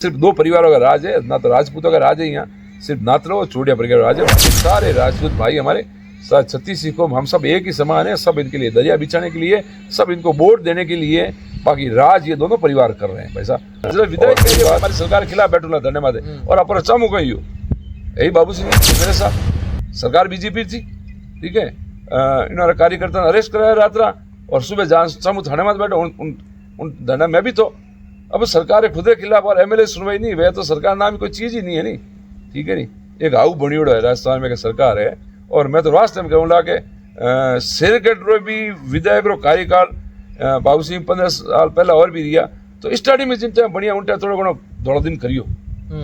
सिर्फ दो परिवारों का राज है, ना तो राजपूतों का राज है यहाँ, सिर्फ नाथलो और चूड़िया परिवार का राज है। सारे राजपूत भाई हमारे 36 को हम सब एक ही समान है, सब इनके लिए दरिया बिछाने के लिए, सब इनको वोट देने के लिए, बाकी राज ये दोनों परिवार कर रहे हैं। पैसा विधायक हमारी सरकार के खिलाफ बैठूला धन्यवाद है। और अपना चामू कही यही बाबू सिंह मेरे साथ सरकार बीजेपी थी, ठीक है, इन्होंने कार्यकर्ता अरेस्ट कराया रात और सुबह जहाँ चामू थाने में बैठे उन धरना में भी तो अब सरकार खुद के खिलाफ और एमएलए सुनवाई नहीं, वे तो सरकार नाम कोई चीज ही नहीं है, नहीं ठीक है, नहीं एक आऊ बनियोड़ो है राजस्थान में सरकार है। और मैं तो वास्तव में कहूँगा कि शेरगढ़ रो भी विधायक रो कार्यकाल बाबू सिंह 15 साल पहला और भी रिया, तो स्टार्टिंग में जिन टाइम बढ़िया उनटे थोड़ा घणो थोड़ा दिन करियो,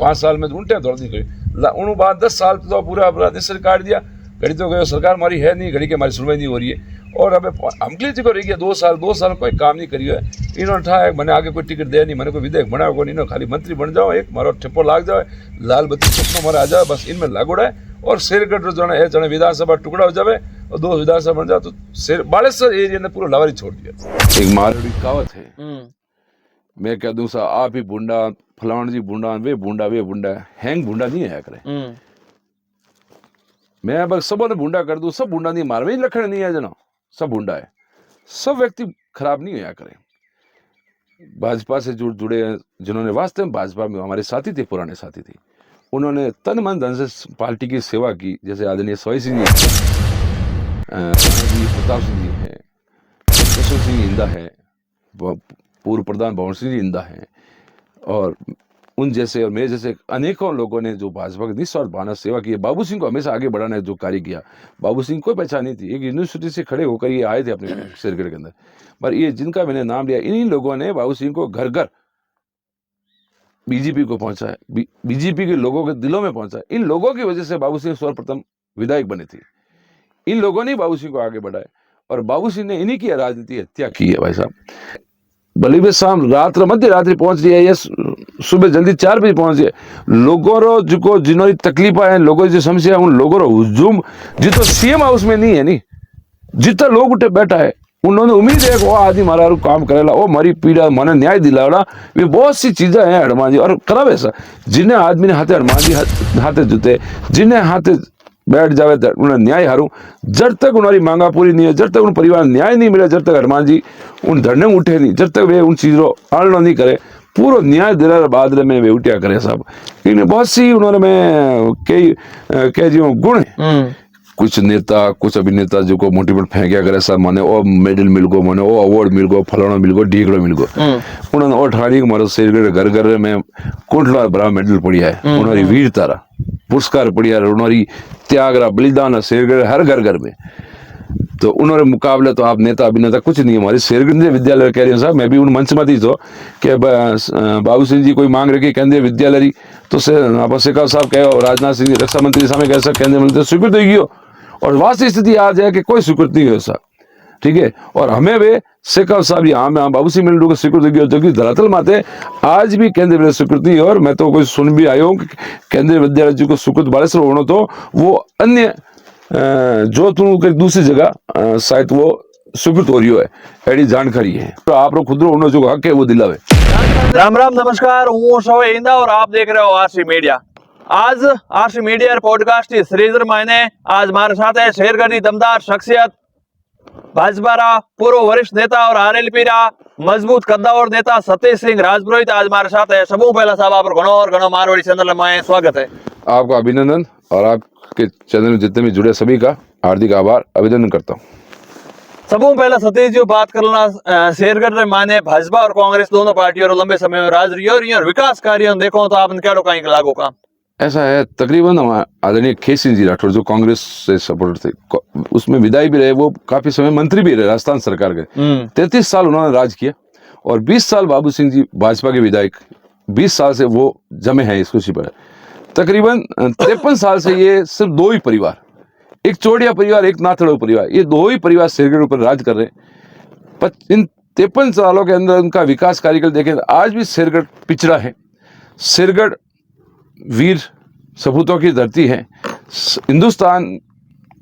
5 साल में उनटे थोड़ा दिन करियो, उन बाद 10 साल तो पूरा अपना निश्चय काट दिया। घड़ी तो गयो सरकार हमारी है नहीं, घड़ी के हमारी सुनवाई नहीं हो रही है। और अब हमके जी को रह गया 2 साल कोई काम नहीं करियो है। इन्होंने ठा मैंने आगे कोई टिकट दे नहीं, मैंने कोई विधेयक बनाओ को नहीं, खाली मंत्री बन जाओ, एक मारो ठप्पो लाग जाए, लाल बत्ती सपनों मारा आ जाए, बस इनमें लागोड़ा है। और शेरगढ़ जो है जने विधानसभा टुकड़ा हो जाए और 2 विधानसभा बन जाए तो बालेश्वर एरिया ने पूरा लावारी छोड़ दिया। एक मारवाड़ी कहावत है, मैं कह दूं सा आप ही बुंडा फलाण जी बुंडा वे बुंडा हैंग बुंडा नहीं है करे, मैं बस सबों ने बुंडा कर दूं, सब बुंडा नहीं, मारवे ही लखन नहीं है जना, सब बुंडा है, सब व्यक्ति खराब नहीं होया करे। भाजपा से जुड़े जिन्होंने वास्तव में भाजपा में हमारे साथी थे, पुराने साथी थे, उन्होंने तन मन धन से पार्टी की सेवा की, जैसे आदरणीय सवाई सिंह जी, प्रताप सिंह जी है, यशवंत सिंह इंदा है, पूर्व प्रधान भवन सिंह जी इंदा है, और उन जैसे और मेरे जैसे अनेकों लोगों ने जो भाजपा की निस्वार्थ भावना सेवा की है। बाबू सिंह को हमेशा आगे बढ़ाने जो कार्य किया, बाबू सिंह कोई पहचान नहीं थी, एक यूनिवर्सिटी से खड़े होकर ये आए थे अपने शेरगढ़ के अंदर, पर ये जिनका मैंने नाम लिया, इन्हीं लोगों ने बाबू सिंह को घर घर बीजेपी को पहुंचा है, बीजेपी के लोगों के दिलों में पहुंचा है। इन लोगों की वजह से बाबू सिंह सर्वप्रथम विधायक बने थे, इन लोगों ने बाबू सिंह को आगे बढ़ाया, और बाबू सिंह ने इन्हीं की राजनीति हत्या की है। भाई साहब भले भी शाम मध्य रात्रि पहुंच रही है या सुबह जल्दी 4 बजे पहुंच गए, लोगों रो जो जिन्होंने तकलीफ है, लोगों की समस्या, उन लोगों रो हुजूम जितो सीएम हाउस में नहीं है, नहीं जितना लोग उठे बैठा है, उन्होंने उम्मीद है कि वो आदमी हमारा काम करेगा, वो हमारी पीड़ा मन न्याय दिलाएगा। वे बहुत सी चीजें हैं हनुमान जी, और करावे ऐसा जिन्हें आदमी ने हाथे हनुमान जी हाथे जुते, जिन्हें हाथे बैठ जावे उन्हें न्याय हारू, जब तक उन्हारी मांगा पूरी नहीं है, जब तक उन परिवार न्याय नहीं मिले, जब तक हनुमान जी उन धरने उठे नहीं, जब तक वे उन चीजों आलना नहीं करे, पूरा न्याय दिला बाद में वे उठिया करे साहब। लेकिन बहुत सी उन्होंने में कई जी गुण है, कुछ नेता कुछ अभिनेता जो को मोटिवेट फेंकिया करे साहब, माने ओ मेडल मिल गो, माने ओ अवार्ड मिल गो, फलाना मिल गो, ढीकड़ो मिल गो, उन्होंने और ठाणी मारो शेरगढ़ घर घर में कुंठला बड़ा मेडल पड़िया है, उन्होंने वीरता पुरस्कार पड़िया, उन्होंने त्याग रहा बलिदान शेरगढ़ हर घर घर में। तो उन्होंने मुकाबले तो आप नेता अभिनेता कुछ नहीं, हमारे शेरगढ़ विद्यालय कह रहे हैं साहब, मैं भी उन मंच में थी तो कि बाबू सिंह जी कोई मांग रखी केंद्रीय विद्यालय, तो शेखाव साहब कहो, राजनाथ सिंह रक्षा मंत्री सामने कैसा केंद्रीय मंत्री स्वीकृत होगी, और वास्तविक स्थिति आज है कि कोई स्वीकृत नहीं हो साहब, ठीक है। और हमें वे शेखाव साहब यहाँ में बाबू सिंह मिल स्वीकृत होगी, जो कि धरातल माते आज भी केंद्रीय विद्यालय स्वीकृत नहीं है। और मैं तो कोई सुन भी आयो कि केंद्रीय विद्यालय जी को स्वीकृत बालेश्वर होना, तो वो अन्य जो तुम दूसरी जगह शायद वो स्वीकृत हो रही है, ऐसी जानकारी है, तो आप लोग खुद रो जो हक है वो दिलावे। राम राम नमस्कार, हूँ सवाई इंदा और आप देख रहे हो आरसी मीडिया। आज आरसी मीडिया पॉडकास्ट की सीरीज मायने आज हमारे साथ है शेरगढ़ की दमदार शख्सियत, भाजपा रा पूर्व वरिष्ठ नेता और आरएलपी रा मजबूत कद्दावर नेता सतीश सिंह राजपुरोहित आज हमारे साथ है। सबू पहला साहब आप घणो और घणो मारवाड़ी चैनल में स्वागत है। आपका अभिनंदन, और आपके चैनल में जितने भी जुड़े सभी का हार्दिक आभार अभिनंदन करता हूँ। सबू पहला सतीश जी बात करना, शेरगढ़ माने भाजपा और कांग्रेस दोनों पार्टियों और लंबे समय में राज रही और विकास कार्य देखो तो आपने क्या कहीं लागू काम ऐसा है, तकरीबन आदरणीय खेत सिंह जी राठौर जो कांग्रेस से सपोर्टर थे, उसमें विधायक भी रहे, वो काफी समय मंत्री भी रहे राजस्थान सरकार के, 33 साल उन्होंने राज किया, और 20 साल बाबू सिंह जी भाजपा के विधायक, 20 साल से वो जमे हैं इस कुर्सी पर। तकरीबन 53 साल से ये सिर्फ 2 ही परिवार, एक चौड़िया परिवार, एक नाथड़ो परिवार, ये 2 ही परिवार शेरगढ़ पर राज कर रहे हैं। इन 53 सालों के अंदर उनका विकास कार्यक्रम देखें, आज भी शेरगढ़ पिछड़ा है। शेरगढ़ वीर सपूतों की धरती है, हिंदुस्तान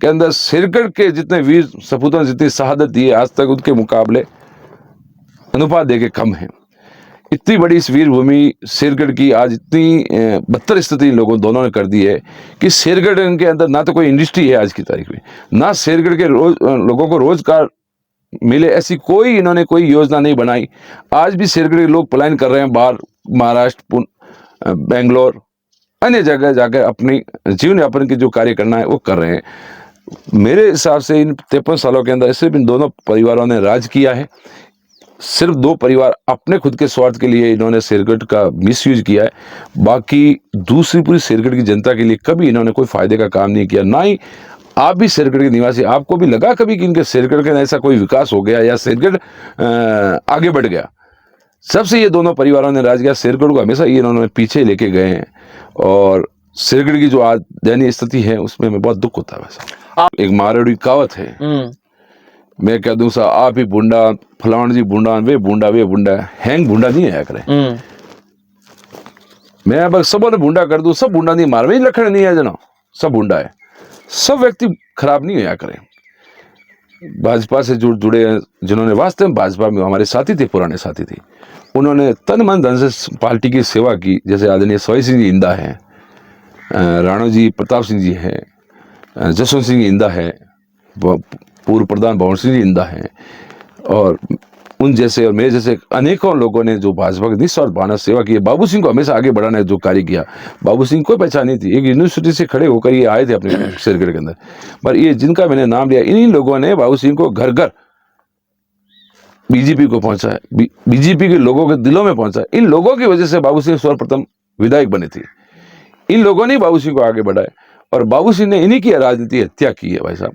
के अंदर शेरगढ़ के जितने वीर सपूतों ने जितनी शहादत दी है, आज तक उनके मुकाबले अनुपात देके कम है। इतनी बड़ी इस वीर भूमि शेरगढ़ की आज इतनी बदतर स्थिति इन लोगों दोनों ने कर दी है कि शेरगढ़ के अंदर ना तो कोई इंडस्ट्री है आज की तारीख में, ना शेरगढ़ के लोगों को रोजगार मिले, ऐसी कोई इन्होंने कोई योजना नहीं बनाई। आज भी शेरगढ़ के लोग पलायन कर रहे हैं बाहर, महाराष्ट्र, बेंगलोर, अन्य जगह जाकर अपनी जीवन यापन के जो कार्य करना है वो कर रहे हैं। मेरे हिसाब से इन 53 सालों के अंदर सिर्फ इन दोनों परिवारों ने राज किया है। सिर्फ 2 परिवार अपने खुद के स्वार्थ के लिए इन्होंने शेरगढ़ का मिसयूज किया है, बाकी दूसरी पूरी शेरगढ़ की जनता के लिए कभी इन्होंने कोई फायदे का काम नहीं किया। ना ही आप भी शेरगढ़ के निवासी, आपको भी लगा कभी कि इनके शेरगढ़ के ऐसा कोई विकास हो गया या शेरगढ़ आगे बढ़ गया? सबसे ये दोनों परिवारों ने राज किया। शेरगढ़ को हमेशा ये इन्होंने पीछे लेके गए हैं और शेरगढ़ की जो आज दयनीय स्थिति है उसमें हमें बहुत दुख होता है। वैसा एक मारवाड़ी कहावत है, मैं कह दूं सा आप ही बुंडा, फलाण जी बुंडा, वे बुंडा, हैंग बुंडा नहीं आया करे। मैं अब सबों ने बुंडा कर दूं, सब बुंडा नहीं, मारवाड़ी लखन नहीं है जना, सब बुंडा है। सब व्यक्ति खराब नहीं होया करें। भाजपा से जुड़े जिन्होंने वास्तव में भाजपा में हमारे साथी थे, पुराने साथी थे, उन्होंने तन मन धन से पार्टी की सेवा की। जैसे आदरणीय सवाई सिंह जी इंदा है, राणा जी प्रताप सिंह जी है, जसवंत सिंह इंदा है, पूर्व प्रधान भवन सिंह जी इंदा है, और उन जैसे और मेरे जैसे अनेकों लोगों ने जो भाजपा की निस्वार्थ भावना सेवा की है। बाबू सिंह को हमेशा आगे बढ़ाने जो कार्य किया, बाबू सिंह कोई पहचान नहीं थी, एक यूनिवर्सिटी से खड़े होकर ये आए थे अपने शेरगढ़ के अंदर, पर ये जिनका मैंने नाम लिया, इन्हीं लोगों ने बाबू सिंह को घर घर बीजेपी को पहुंचा है, बीजेपी के लोगों के दिलों में पहुंचा है। इन लोगों की वजह से बाबू सिंह सर्वप्रथम विधायक बने थे। इन लोगों ने बाबू सिंह को आगे बढ़ाया और बाबू सिंह ने इन्हीं की राजनीति हत्या की है। भाई साहब,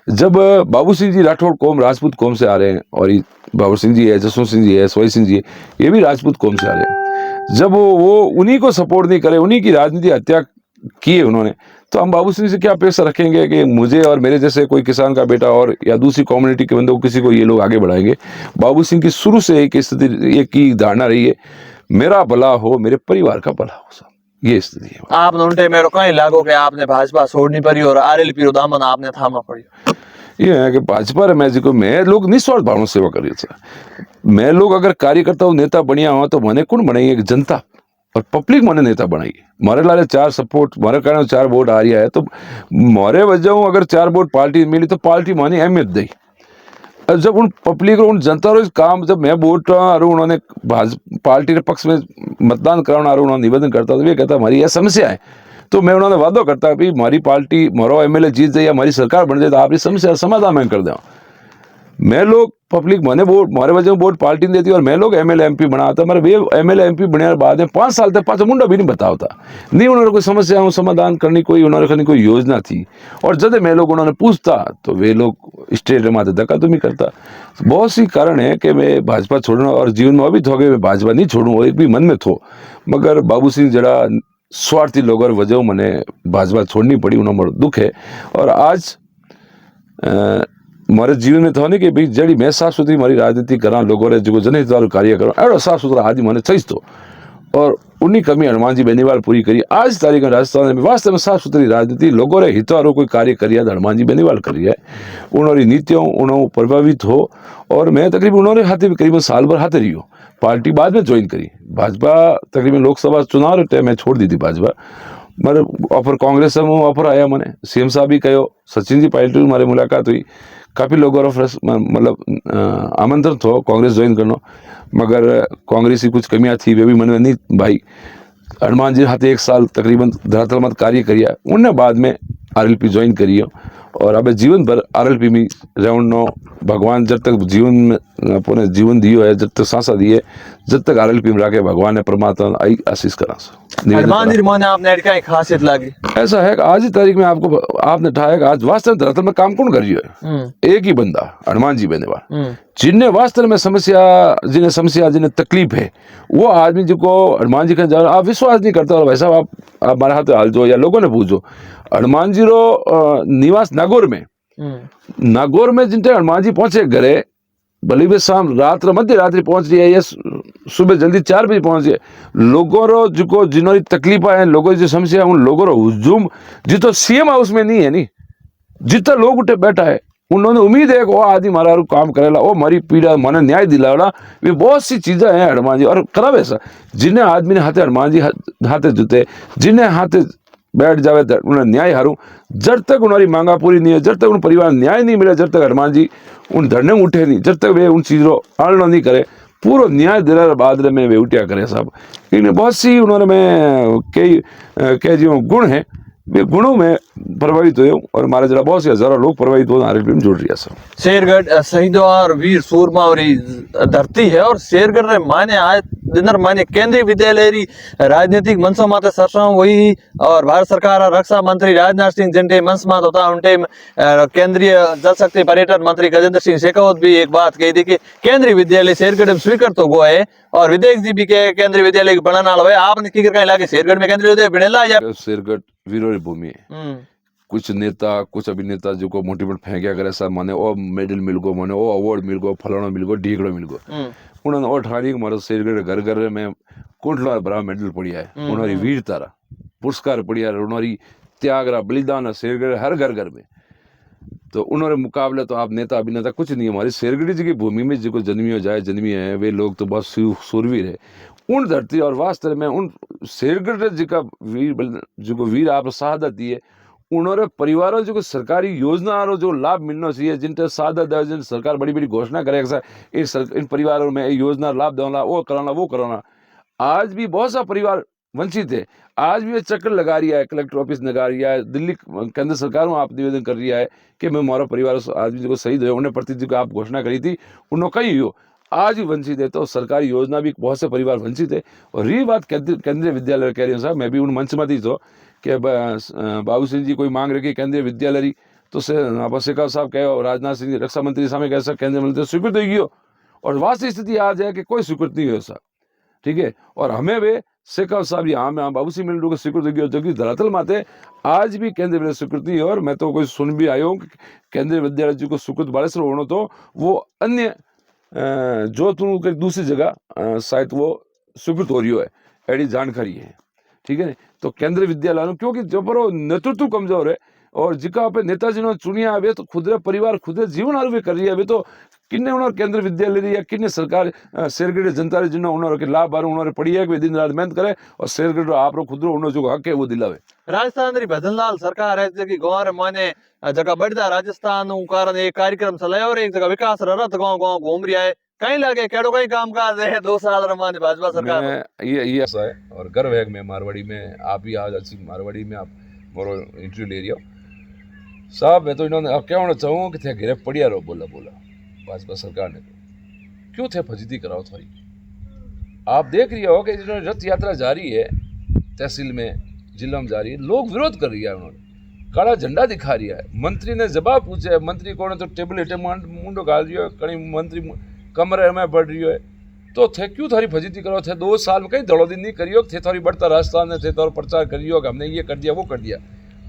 जब बाबू सिंह जी राठौड़ कौम, राजपूत कौम से आ रहे हैं, और बाबू सिंह जी है, जसवंत सिंह जी है, सवाई सिंह जी है, ये भी राजपूत कौम से आ रहे हैं, जब वो उन्हीं को सपोर्ट नहीं करे, उन्हीं की राजनीति हत्या की है उन्होंने, तो हम बाबू सिंह से क्या अपेक्षा रखेंगे कि मुझे और मेरे जैसे कोई किसान का बेटा और या दूसरी कम्युनिटी के बंदे को किसी को ये लोग आगे बढ़ाएंगे? बाबू सिंह की शुरू से एक स्थिति, एक ही धारणा रही है, मेरा भला हो, मेरे परिवार का भला हो। सब ये स्थिति है। आपने उल्टे मेरे कहीं लागो कि आपने भाजपा छोड़नी पड़ी और आरएलपी रो दामन आपने थामा पड़ी। ये है कि भाजपा रे मैं जी को मैं लोग निस्वार्थ भावना सेवा कर रही है। मैं लोग अगर कार्यकर्ता हूँ, नेता बढ़िया हुआ तो मैंने कौन बनाई है? जनता और पब्लिक मैंने नेता बनाई है। मारे लाले 4 सपोर्ट, मारे कारण 4 वोट आ रहा है, तो मारे वजह अगर 4 वोट पार्टी मिली तो पार्टी मानी अहमियत दी। और जब उन पब्लिक उन जनता रो काम, जब मैं वोट उन्होंने पार्टी के पक्ष में मतदान कराना उन्होंने निवेदन करता, तो ये कहता हमारी यह समस्या है, तो मैं उन्होंने वादो करता भाई हमारी पार्टी, मारो एमएलए जीत जाए, हमारी सरकार बन जाए तो आपकी समस्या समाधान मैं कर दूँ। मैं लोग पब्लिक मैंने वोट, मारे वजह वोट पार्टी ने देती और मैं लोग एमएलए एमपी बनाता। मेरे वे एमएलए एमपी बनने के बाद में 5 साल तक पाँच मुंडा भी नहीं बताता, नहीं उन्होंने कोई समस्या समाधान करनी, कोई उन्होंने कोई योजना थी। और जब मैं लोग उन्होंने पूछता तो वे लोग स्टेट माते धक्का तो नहीं करता। बहुत सी कारण है कि मैं भाजपा छोड़ना, और जीवन में अभी थोड़े मैं भाजपा नहीं छोड़ूँ, एक भी मन में थो, मगर बाबू सिंह जरा स्वार्थी लोग और वजह मैंने भाजपा छोड़नी पड़ी, उन्होंने दुख है। और आज मारे जीवन में तो नहीं कि भाई जड़ी मैं साफ सुथरी मारी राजनीति करा, लोगों ने जो जनहित वालों कार्य करो, एड़ो साफ सुथरा आदमी मैंने चाहिए तो, और उन्हीं कमी हनुमान जी बेनीवाल पूरी करी। आज तारीख में राजस्थान में वास्तव में साफ सुथरी राजनीति लोगों ने हितवारों कोई कार्य करिया तो हनुमान जी बेनीवाल करी है। उन्होंने नीतियों उन्होंने प्रभावित हो, और मैं तकरीबन उन्होंने हाथे भी करीबन साल भर हाथे रही हो। पार्टी बाद में ज्वाइन करी भाजपा, तकरीबन लोकसभा चुनाव टाइम मैं छोड़ दी थी भाजपा। मेरे ऑफर कांग्रेस से ऑफर आया, मैंने सीएम साहब भी कहो, सचिन जी पायलट हमारी मुलाकात हुई, काफ़ी लोगों मतलब आमंत्रण हो कांग्रेस ज्वाइन करना, मगर कांग्रेस की कुछ कमियां थी, वे भी मन में नहीं भाई। हनुमान जी हाथे 1 साल तकरीबन धरातल मत कार्य करिया, उनने बाद में आरएलपी ज्वाइन करी, और अब जीवन भर आरएलपी में रहनो। भगवान जब तक जीवन में अपने जीवन दियो है, जब तक सांसा दी है, जब तक आरएलपी में रखे भगवान ने परमात्मा आई आशीष करा। हनुमान जी ने आपने क्या खासियत लगी? ऐसा है कि आज ही तारीख में आपको आपने ठाया आज वास्तव में धरातल में काम कौन कर रही है? एक ही बंदा, हनुमान जी बेनीवाल, जिन्हें वास्तव में समस्या, जिन्हें तकलीफ है, वो आदमी जिनको हनुमान जी का आप विश्वास नहीं करता। और भाई साहब आप हमारे हाथ हाल जो या लोगों ने पूछो, हनुमान जी रो निवास नागौर में जिनके हनुमान जी पहुंचे घरे, भले भी शाम मध्य रात्रि पहुंच रही है या सुबह जल्दी 4 बजे पहुंच रही है, लोगों रो जिको जिन्होंने तकलीफ है, लोगों की जो समस्या है, उन लोगों रो हुजूम जितो सीएम हाउस में नहीं है, नहीं जितना लोग उठे बैठा है, उन्होंने उम्मीद है कि वो आदमी मारा काम करेला, वो मारी पीड़ा मैंने न्याय दिलावेला। वे बहुत सी चीज़ें हैं हनुमान जी और करावे ऐसा, जिन्हें आदमी ने हाथे हनुमान जी हाथे जुते, जिन्हें हाथे बैठ जावे उन्हें न्याय हारूं। जब तक उन्हारी मांगा पूरी नहीं है, जब तक उन परिवार न्याय नहीं मिले, जब तक हनुमान जी उन धरने में उठे नहीं, जब तक वे उन चीज़ों आलना नहीं करे, पूरा न्याय दिलाने बाद में वे उठिया करे साहब। इनमें बहुत सी उन्होंने में कई जो गुण हैं, वे गुणों में प्रभावित हुए और हमारे जरा बहुत से हजारों लोग प्रभावित हो हमारे फिल्म जुड़ रही है सब। शेरगढ़ शहीदों और वीर सूरमा और धरती है और शेरगढ़ रे माने आज दिनर माने केंद्रीय विद्यालय री राजनीतिक मंचों माते सरसाओं वही और भारत सरकार और रक्षा मंत्री राजनाथ सिंह जिनटे मंच मात होता उनटे केंद्रीय जल शक्ति पर्यटन मंत्री गजेंद्र सिंह शेखावत भी एक बात कही थी कि केंद्रीय विद्यालय शेरगढ़ में स्वीकृत तो गो है और विदेश जी भी के केंद्रीय विद्यालय की बनना हुए। आपने की कर लागे शेरगढ़ में केंद्रीय विद्यालय बनेला या शेरगढ़ वीरों की भूमि है। कुछ नेता कुछ अभिनेता जो को मोटिवेट फेंकिया करे सब माने ओ मेडल मिल गो, माने ओ अवार्ड मिल गो, फलाना मिल गो, ढीकड़ो मिल गो। उन्होंने और ठानी मारो शेरगढ़ घर घर में कुंठला बड़ा मेडल पड़िया है, उन्होंने वीरता रा पुरस्कार पड़िया है, उन्होंने त्याग रा बलिदान शेरगढ़ हर घर घर में। तो उन्होंने मुकाबले तो आप नेता अभिनेता कुछ नहीं, हमारी शेरगढ़ जी की भूमि में जो जन्मी हो जाए जन्मी है, वे लोग तो बहुत सूरवीर है। उन धरती और वास्तव में उन शेरगढ़ जी का वीर जो वीर आप शहादत दी है, उन्होंने परिवारों जो सरकारी योजना और जो लाभ मिलना चाहिए, जिनसे शहादत है, जिन सरकार बड़ी बड़ी घोषणा करे इन परिवारों में योजना लाभ देना, वो कराना। आज भी बहुत सा परिवार वंचित है। आज भी चक्कर लगा रही है, कलेक्टर ऑफिस लगा रही है, दिल्ली केंद्र सरकार में आप निवेदन कर रही है कि मैं हमारा परिवार आदमी जो शहीद हुए उन्हें प्रति जो आप घोषणा करी थी उन्होंने कही हो, आज भी वंचित है। तो सरकारी योजना भी बहुत से परिवार वंचित है। और रही बात केंद्रीय विद्यालय कह रही हूँ साहब, मैं भी उन मंच में थी तो कि बाबू सिंह जी कोई मांग रखी केंद्रीय विद्यालय, तो शेखावत साहब कहे, राजनाथ सिंह रक्षा मंत्री सामने कह केंद्रीय मंत्री स्वीकृत होगी हो, और वास्तविक स्थिति आज है कि कोई स्वीकृत नहीं हुआ साहब, ठीक है। और हमें वे शेखावत साहब हाँ बाबू सिंह मिल स्वीकृत होगी, जो कि धरातल माते आज भी केंद्रीय विद्यालय स्वीकृत नहीं है। और मैं तो कोई सुन भी आयो कि केंद्रीय विद्यालय जी को स्वीकृत बालेश्वर होना, तो वो अन्य जोधपुर के दूसरी जगह शायद वो स्वीकृत हो रही है, ऐसी जानकारी है, ठीक है। तो केंद्रीय विद्यालय क्योंकि जो पर नेतृत्व कमजोर है और जिका पे नेताजी ने चुनिया वे तो खुद परिवार खुद जीवन आरोप कर रही है, वे तो किन्ने उन्होंने केंद्र विद्यालय या किन्ने सरकार शेरगढ़ जनता रे जिन्होंने उन्होंने लाभ बार उन्होंने पड़ी है कि दिन रात मेहनत करे और शेरगढ़ आप खुद उन्होंने जो हक है वो दिलावे। राजस्थान री भजनलाल सरकार है जगह गांव रे माने जगह बढ़दा राजस्थान कारण एक कार्यक्रम चलाया और एक जगह विकास रथ गांव गांव घूम रहा है। कहीं लगे केड़ो कहीं काम काज है 2 साल रमाने भाजपा सरकार ये ऐसा है। और गर्व है में मारवाड़ी में आप भी आज अच्छी मारवाड़ी में आप मोरो इंटरव्यू ले रही हो साहब। मैं तो इन्होंने अब क्या होना चाहूँ कि थे घिरे पड़िया रहो, बोला भाजपा सरकार ने तो क्यों थे फजीती कराओ थोड़ी। आप देख रही हो कि जिन्होंने रथ यात्रा जारी है, तहसील में जिला में जारी है, लोग विरोध कर रही है, उन्होंने काला झंडा दिखा रही है। मंत्री ने जवाब पूछा है, मंत्री कौन है तो टेबल हेठे मुंडो गाल रही है, कहीं मंत्री कमरे में बढ़ रही है, तो थे क्यों थारी फजीती करो। थे 2 साल में कहीं दौड़ो दिन नहीं करियो, थे थोड़ी बढ़ता राजस्थान में थे तो प्रचार करियो कि हमने ये कर दिया वो कर दिया।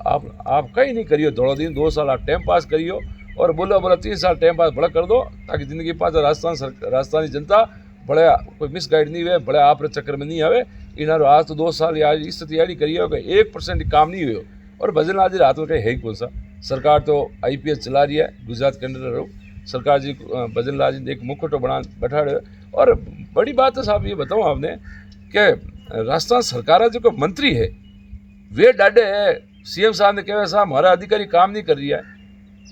आप कहीं नहीं करियो दौड़ो दिन, 2 साल आप टाइम पास करियो और बोला 3 साल टाइम पास बड़ा कर दो, ताकि जिंदगी पास राजस्थानी जनता बड़े कोई मिसगाइड नहीं हुए, बड़े आप चक्कर में नहीं आवे। इन्होंने आज तो 2 साल आज इस तैयारी करिए कि 1% काम नहीं हुए। और भजनलाल जी हाथ में कहीं है ही कौन सा, सरकार तो IPS चला रही है, गुजरात के अंडर सरकार जी भजनलाल जी एक मुखौटो बना बैठा रहे। और बड़ी बात है साहब, ये बताऊँ आपने कि राजस्थान सरकार जो मंत्री है वे डाडे है। CM साहब ने कहा साहब हमारा अधिकारी काम नहीं कर रही है,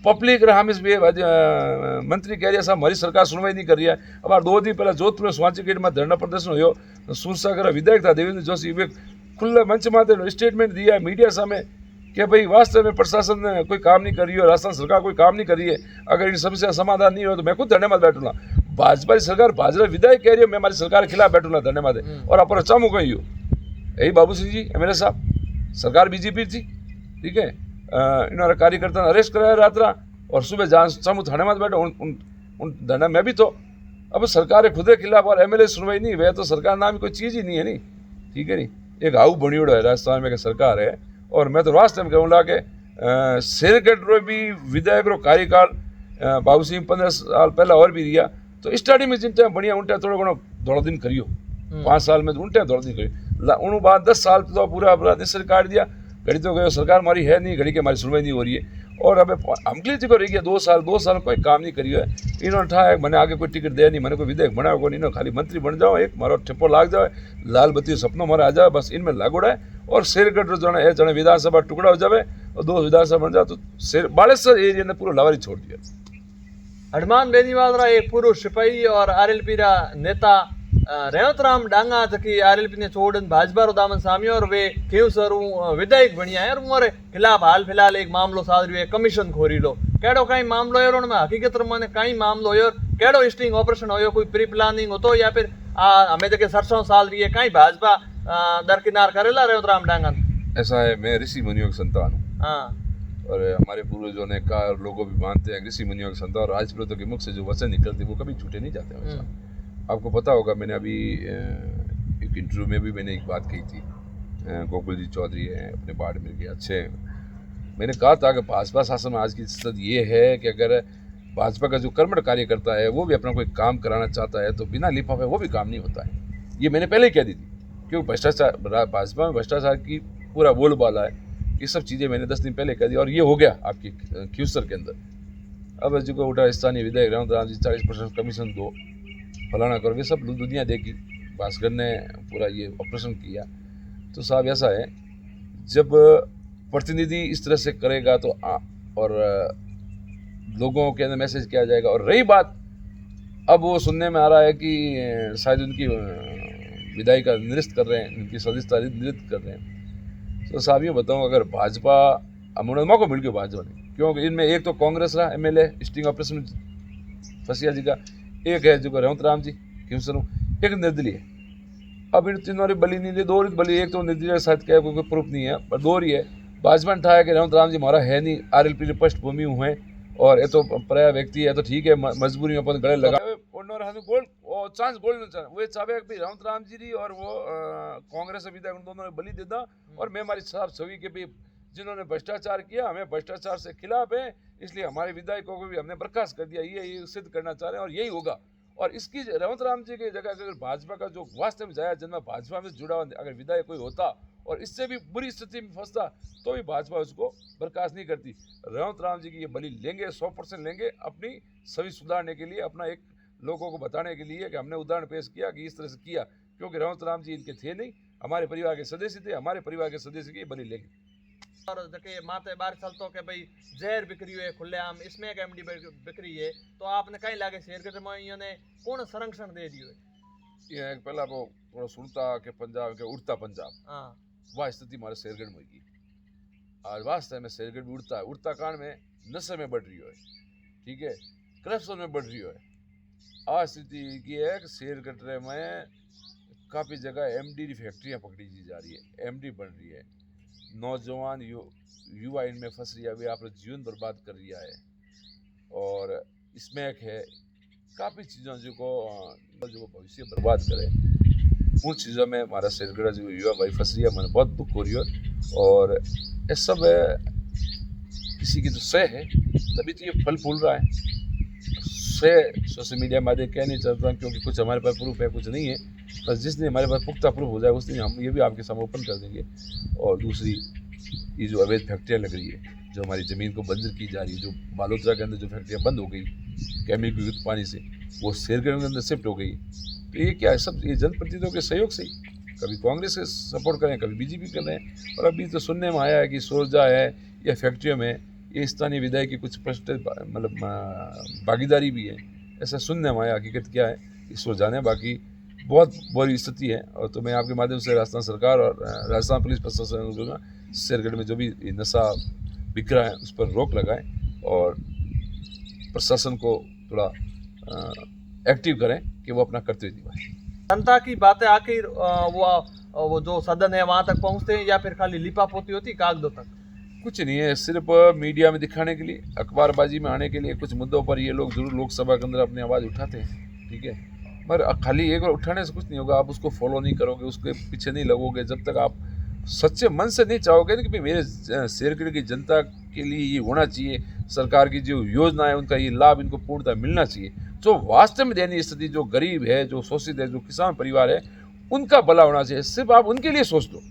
पब्लिक हम इस मंत्री कह रही है साहब हमारी सरकार सुनवाई नहीं कर रही है। अब 2 दिन पहले जोधपुर में स्वांची गेट में धरना प्रदर्शन हो, सूरसागर विधायक था देवेंद्र जोशी, वे खुले मंच में स्टेटमेंट दिया मीडिया सामने कि भाई वास्तव में प्रशासन कोई काम नहीं कर रही है, राजस्थान सरकार कोई काम नहीं कर रही है, अगर इन समस्या समाधान नहीं हो तो मैं खुद धरने में बैठूंगा। भाजपा सरकार भाजपा विधायक कह रही है मैं हमारी सरकार के खिलाफ बैठूंगा धरने में, और अपन चामू कही हो यही बाबू सिंह जी MLA साहब, सरकार BJP थी, ठीक है। इन्होंने कार्यकर्ता अरेस्ट कराया रात्रा और सुबह जहाँ चामू थाने में बैठे उन धरना में भी तो। अब सरकार खुद के खिलाफ और MLA सुनवाई नहीं हुए तो सरकार नाम कोई चीज़ ही नहीं है, नहीं, ठीक है। नहीं एक हाउ बनियोड़ो है राजस्थान में सरकार है। और मैं तो वास्तव में कहूँगा कि शेरगढ़ भी विधायक रो कार्यकाल बाबू सिंह 15 साल पहले और भी रिया, तो स्टार्टिंग में जिन टाइम बढ़िया उन टाइम थोड़ा घणो दौड़ दिन करियो, 5 साल में उन टाइम दौड़ दिन करियो, उन बाद 10 साल तो पूरा निश्चय काट दिया। घड़ी तो गए सरकार हमारी है नहीं, घड़ी की हमारी सुनवाई नहीं हो रही है। और अब हमके जी को रही है 2 साल कोई काम नहीं करियो है। इन्होंने ठा है मैंने आगे कोई टिकट दिया नहीं, मैंने कोई विधेयक बनाया को नहीं, खाली मंत्री बन जाओ, एक मारो ठप्पो लाग जाए, लाल बत्ती सपनों मारा आ जाए, बस इनमें लागोड़ा है। और शेरगढ़ जो है जने विधानसभा टुकड़ा हो जाए और 2 विधानसभा बन जाए तो बालेश्वर एरिया ने पूरा लावारी छोड़ दिया। हनुमान बेनीवाल एक पूर्व सिपाही और आरएलपी रा नेता रेवतराम डांगा तकी आरएलपी ने छोड़न भाजपा रो दामन सामी और वे केव सर विधायक बनिया है और मोरे खिलाफ हाल फिलहाल एक मामलो साध रही है कमीशन खोरी लो केड़ो कई मामलो है और में हकीकत माने कई मामलो है केड़ो स्टिंग ऑपरेशन होयो, कोई प्री प्लानिंग हो तो या फिर हमें जगह सरसों साल रही है कई भाजपा दरकिनार करेला रेवतराम डांगा। ऐसा है, मैं ऋषि मुनियों की संतान हूँ। हाँ, और हमारे पूर्वजों ने कहा, लोगों भी मानते हैं ऋषि मुनियों की संतान, और राजपूतों के मुख से जो वचन निकलते वो कभी झूठे नहीं जाते हमेशा। आपको पता होगा मैंने अभी एक इंटरव्यू में भी मैंने एक बात कही थी, गोकुल जी चौधरी हैं अपने बाड़मेर के अच्छे हैं। मैंने कहा था कि भाजपा शासन में आज की स्थिति ये है कि अगर भाजपा का जो कर्मठ कार्यकर्ता है वो भी अपना कोई काम कराना चाहता है तो बिना लिफाफे वो भी काम नहीं होता है। ये मैंने पहले ही कह दी थी, क्योंकि भ्रष्टाचार भाजपा में भ्रष्टाचार की पूरा बोलबाला है। ये सब चीज़ें मैंने 10 दिन पहले कह दी और ये हो गया आपकी क्यूसर के अंदर। अब जो को उठा स्थानीय विधायक राम जी 40% कमीशन दो, फलाना करो, ये सब दुनिया देखी। भास्कर ने पूरा ये ऑपरेशन किया। तो साहब ऐसा है, जब प्रतिनिधि इस तरह से करेगा तो और लोगों के अंदर मैसेज किया जाएगा। और रही बात, अब वो सुनने में आ रहा है कि शायद उनकी विदाई का निरस्त कर रहे हैं, उनकी सदस्यता निरस्त कर रहे हैं। तो साहब ये बताऊँ, अगर भाजपा मौका मिल गया भाजपा ने, क्योंकि इनमें एक तो कांग्रेस रहा एमएलए स्टिंग ऑपरेशन फसिया जी का, एक है जो रेवतराम जी क्यों सुनो, एक निर्दलीय है। अब इन तीनों बली नहीं ले, दो बली, एक तो निर्दलीय शायद क्या कोई प्रूफ नहीं है, पर दो ही है। भाजपा ने ठाया कि रेवतराम जी हमारा है नहीं, आरएलपी की पृष्ठभूमि हुए और ये तो पराया व्यक्ति है तो ठीक है, मजबूरी में अपन गले लगा गोल्ड चांस गोल्ड वो चाहे भी रेवतराम जी री और वो कांग्रेस विधायक उन दोनों ने बलि दे दा। और मैं हमारी साफ छवि के भी जिन्होंने भ्रष्टाचार किया, हमें भ्रष्टाचार से खिलाफ है, इसलिए हमारे विधायकों को भी हमने बर्खास्त कर दिया। ये सिद्ध करना चाह रहे हैं और यही होगा। और इसकी रेवतराम जी की जगह अगर भाजपा का जो वास्तव में जाया जन्म भाजपा में जुड़ा अगर विधायक कोई होता और इससे भी बुरी स्थिति में फंसता तो भी भाजपा उसको बर्खास्त नहीं करती। रेवतराम जी की ये बलि लेंगे, 100% लेंगे, अपनी छवि सुधारने के लिए, अपना एक लोगों को बताने के लिए कि हमने उदाहरण पेश किया कि इस तरह से किया, क्योंकि रेवतराम जी इनके थे नहीं, हमारे परिवार के सदस्य थे, हमारे परिवार के सदस्य की बलि लेंगे। और जके माते बार चलतो के भाई जहर बिक्री है खुलेआम, इसमें एक एमडी बिक्री है, तो आपने कहीं लागे शेरगढ़ में ने कौन संरक्षण दे दियो है? ये पहला वो थोड़ा सुनता के पंजाब के उड़ता पंजाब, हाँ, वह स्थिति हमारे शेरगढ़ में की। आज वास्तव में शेरगढ़ में उड़ता है, उड़ता कांड में नशे में बढ़ रही है, ठीक है, करप्शन में बढ़ रही है। आज स्थिति की है कि शेरगढ़ में काफ़ी जगह एमडी फैक्ट्रियाँ पकड़ी जा रही है, एमडी बन रही है, नौजवान युवा इनमें फंस रही है, वे अपना जीवन बर्बाद कर रहा है। और इसमें एक है काफ़ी चीज़ों जो भविष्य बर्बाद करे, उन चीज़ों में हमारा शेरगढ़ जो युवा भाई फंस रही है, मैंने बहुत दुख हो रही है। और ये सब किसी की तो सह है, तभी तो ये फल फूल रहा है। सह सोशल मीडिया में कह नहीं चाहता क्योंकि कुछ हमारे पास प्रूफ है, कुछ नहीं है, बस जिस दिन हमारे पास पुख्ता प्रूफ हो जाए उस दिन हम ये भी आपके सामने ओपन कर देंगे। और दूसरी, ये जो अवैध फैक्ट्रियाँ लग रही है, जो हमारी ज़मीन को बंजर की जा रही है, जो बालोतरा के अंदर जो फैक्ट्रियाँ बंद हो गई केमिकल युक्त पानी से, वो शेरगढ़ के अंदर शिफ्ट हो गई। तो ये क्या है, सब ये जनप्रतिनिधियों के सहयोग से ही, कभी कांग्रेस से सपोर्ट करें, कभी बीजेपी कर रहे हैं। और अभी तो सुनने में आया है कि सोरजा है या फैक्ट्रियों में ये स्थानीय विधायक की कुछ मतलब भागीदारी भी है, ऐसा सुनने में आया। हकीकत क्या है इस पर जाने, बाकी बहुत बुरी स्थिति है। और तो मैं आपके माध्यम से राजस्थान सरकार और राजस्थान पुलिस प्रशासन शेरगढ़ में जो भी नशा बिक रहा है उस पर रोक लगाएं और प्रशासन को थोड़ा एक्टिव करें कि वो अपना कर्तव्य निभाए। जनता की बातें आखिर वो जो सदन है वहां तक पहुंचते हैं या फिर खाली लिपापोती होती कागजों तक? कुछ नहीं है, सिर्फ मीडिया में दिखाने के लिए, अखबारबाजी में आने के लिए कुछ मुद्दों पर ये लोग जरूर लोकसभा के अंदर अपनी आवाज़ उठाते हैं, ठीक है, पर खाली एक बार उठाने से कुछ नहीं होगा। आप उसको फॉलो नहीं करोगे, उसके पीछे नहीं लगोगे, जब तक आप सच्चे मन से नहीं चाहोगे कि भाई मेरे शेरगढ़ की जनता के लिए ये होना चाहिए, सरकार की जो योजना है उनका ये लाभ इनको पूर्णतः मिलना चाहिए। जो वास्तव में दयनीय स्थिति, जो गरीब है, जो शोषित है, जो किसान परिवार है, उनका भला होना चाहिए। सिर्फ आप उनके लिए सोच दो,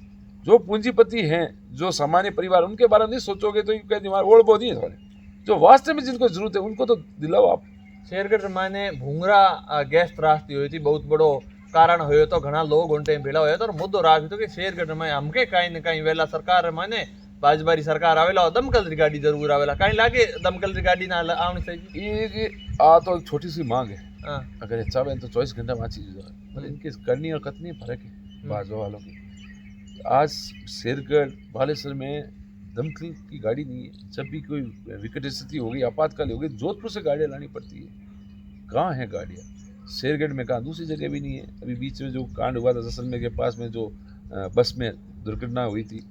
जो पूंजीपति हैं, जो सामान्य परिवार, उनके बारे में नहीं सोचोगे तो कह दिमाग ओढ़ बोध नहीं है थोड़े। जो वास्तव में जिनको जरूरत है उनको तो दिलाओ आप। शेरगढ़ माने भूंगरा गैस त्रासदी हुई थी, बहुत बड़ो कारण हुयो तो घना लोग उन टाइम भेड़ा हुया तो मुद्दो राख्यो तो कि शेरगढ़ में हमके कहीं न कहीं वेला सरकार माने भाजपारी सरकार आवेला और दमकल री गाड़ी जरूर आवेला, कहीं लागे दमकल री गाड़ी ना आवनी चाहिए। ये आ तो छोटी सी मांग है, हाँ। अगर ये चाहे तो 24 घंटा में चीज मतलब इनकी करनी और कतनी फर्क है भाजपा वालों की। आज शेरगढ़ बालेश्वर में दमकल की गाड़ी नहीं है। जब भी कोई विकट स्थिति होगी, आपातकाल होगी, जोधपुर से गाड़ियाँ लानी पड़ती है। कहाँ है गाड़ियाँ? शेरगढ़ में कहाँ, दूसरी जगह भी नहीं है। अभी बीच में जो कांड हुआ था जैसलमेर के पास में, जो बस में दुर्घटना हुई थी,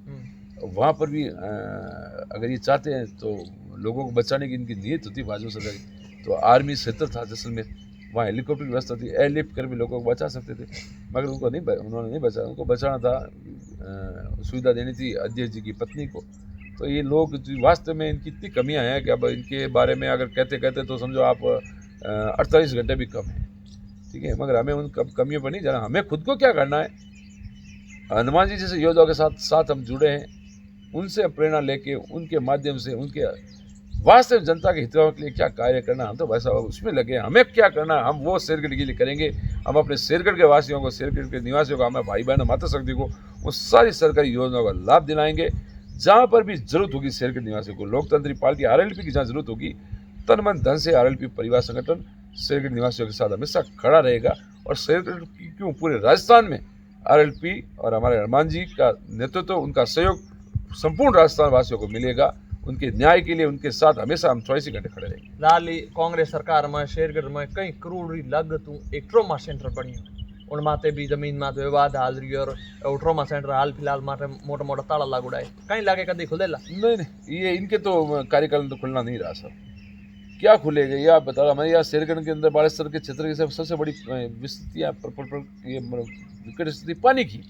वहाँ पर भी अगर ये चाहते हैं तो लोगों को बचाने की इनकी नीयत होती भाजपा सरकार की, तो आर्मी क्षेत्र था जैसलमेर, वहाँ हेलीकॉप्टर की व्यवस्था थी, एयरलिफ्ट कर भी लोगों को बचा सकते थे, मगर उन्होंने नहीं बचाया। उनको बचाना था, सुविधा देनी थी अध्यक्ष जी की पत्नी को। तो ये लोग वास्तव में इनकी इतनी कमियां हैं कि अब इनके बारे में अगर कहते तो समझो आप 48 घंटे भी कम है, ठीक है। मगर हमें उन कमियों पर नहीं जाना। हमें खुद को क्या करना है, हनुमान जी जैसे योद्धाओं के साथ हम जुड़े हैं, उनसे प्रेरणा लेके उनके माध्यम से उनके वास्तविक जनता के हितों के लिए क्या कार्य करना, हम तो भाई साहब उसमें लगे। हमें क्या करना, हम वो शेरगढ़ के लिए करेंगे। हम अपने शेरगढ़ के वासियों को, शेरगढ़ के निवासियों को, हमारे भाई बहनों, माता शक्ति को वो सारी सरकारी योजनाओं का लाभ दिलाएंगे। जहाँ पर भी जरूरत होगी शेरगढ़ निवासियों को, लोकतांत्रिक पार्टी RLP की जहाँ जरूरत होगी, तन मन धन से RLP परिवार संगठन शेरगढ़ निवासियों के साथ हमेशा खड़ा रहेगा। और शेरगढ़ की क्यों, पूरे राजस्थान में RLP और हमारे हनुमान जी का नेतृत्व, उनका सहयोग संपूर्ण राजस्थान वासियों को मिलेगा। उनके न्याय के लिए उनके साथ हमेशा हम 24 घंटे खड़े रहेंगे। लाली कांग्रेस सरकार में शेरगढ़ में कई करोड़ री लागतू एक ट्रोमा सेंटर बनियो, उन माते भी जमीन में विवाद हाल रही और ट्रोमा सेंटर हाल फिलहाल माटे मोटा मोटा ताला लागुड़ा है, कहीं लागे कभी खुलेला? नहीं, ये इनके तो कार्यकाल तो खुलना नहीं रहा सर। क्या खुलेगा ये आप बता रहे। हमारे यहाँ शेरगढ़ के अंदर बालेश्वर के क्षेत्र की सबसे बड़ी विस्तृतियाँ विकट स्थिति पानी की।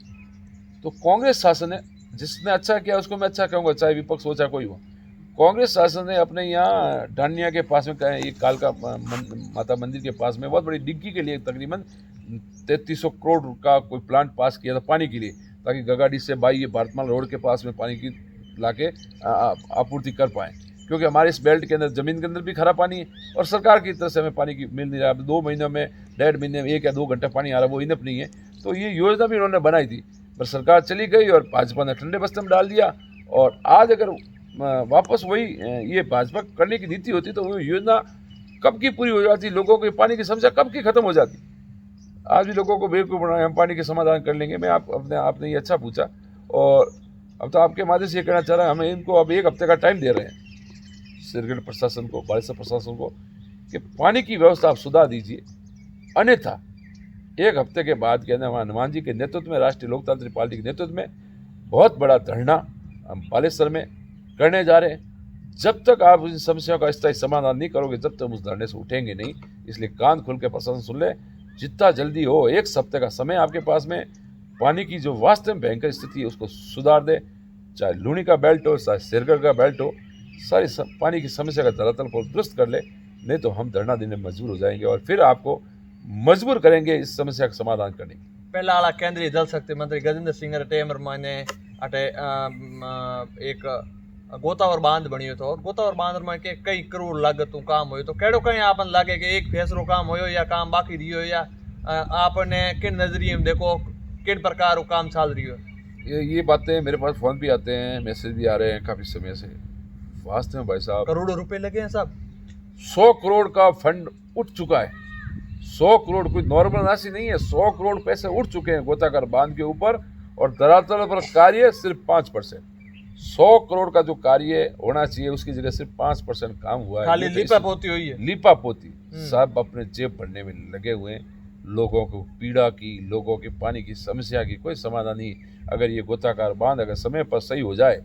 तो कांग्रेस शासन है, जिसने अच्छा किया उसको मैं अच्छा कहूँगा, चाहे विपक्ष हो चाहे कोई हो। कांग्रेस शासन ने अपने यहाँ डानिया के पास में ये कालका माता मंदिर के पास में बहुत बड़ी डिग्गी के लिए तकरीबन 3300 करोड़ का कोई प्लांट पास किया था पानी के लिए, ताकि गगाडी से बाई ये भारतमाल रोड के पास में पानी की लाके आपूर्ति कर पाएँ। क्योंकि हमारे इस बेल्ट के अंदर ज़मीन के अंदर भी खरा पानी है और सरकार की तरफ से हमें पानी की मिल नहीं रहा। 2 महीनों में 1.5 महीने में 1 या 2 घंटा पानी आ रहा, वो इनफ नहीं है। तो ये योजना भी उन्होंने बनाई थी, पर सरकार चली गई और भाजपा ने ठंडे बस्ते में डाल दिया। और आज अगर वापस वही ये भाजपा करने की नीति होती तो वो योजना कब की पूरी हो जाती, लोगों की पानी की समस्या कब की खत्म हो जाती। आज भी लोगों को बेवकूफ़ बनाए, हम पानी के समाधान कर लेंगे। मैं आपने ये अच्छा पूछा, और अब तो आपके माध्यम से ये कहना चाह रहा है, हमें इनको अब 1 हफ्ते का टाइम दे रहे हैं शेरगढ़ प्रशासन को, बालेश्वर प्रशासन को, कि पानी की व्यवस्था आप सुधार दीजिए, अन्यथा 1 हफ्ते के बाद के अंदर हनुमान जी के नेतृत्व में, राष्ट्रीय लोकतांत्रिक पार्टी के नेतृत्व में बहुत बड़ा धरना हम बालेश्वर में करने जा रहे हैं। जब तक आप इन समस्याओं का स्थायी समाधान नहीं करोगे, जब तक उस धरने से उठेंगे नहीं। इसलिए कान खोल के प्रशासन सुन ले, जितना जल्दी हो 1 हफ्ते का समय आपके पास में, पानी की जो वास्तव में भयंकर स्थिति है उसको सुधार दे। चाहे लूणी का बेल्ट हो, चाहे शेरगढ़ का बेल्ट हो, सारी पानी की समस्या का धरातल को दुरुस्त कर ले, नहीं तो हम धरना देने में मजबूर हो जाएंगे और फिर आपको मजबूर करेंगे इस समस्या का समाधान करने की। पहला वाला केंद्रीय जल शक्ति मंत्री गजेंद्र सिंह टेमर माने अटे एक गोतावर बांध बनियो तो, और गोतावर बांध में के कई करोड़ लागतों काम हुयो तो केड़ो कहीं आपन लागे कि एक फैसलो काम हुयो या काम बाकी रहियो, या आपने किन नजरिए में देखो किन प्रकार काम चल रही हो? ये बातें मेरे पास फोन भी आते हैं, मैसेज भी आ रहे हैं काफ़ी समय से। वास्तव में भाई साहब करोड़ों रुपए लगे हैं साहब। 100 करोड़ का फंड उठ चुका है। 100 करोड़ कोई नॉर्मल राशि नहीं है, 100 करोड़ पैसे उठ चुके हैं गोताखोर बांध के ऊपर, और धरातल पर कार्य सिर्फ 5%। 100 करोड़ का जो कार्य होना चाहिए उसकी जगह सिर्फ 5% काम हुआ है। खाली लीपापोती हुई है, लीपापोती। सब अपने जेब भरने में लगे हुए हैं। लोगों को पीड़ा की, लोगों की पानी की समस्या की कोई समाधान नहीं। अगर ये गोताखोर बांध अगर समय पर सही हो जाए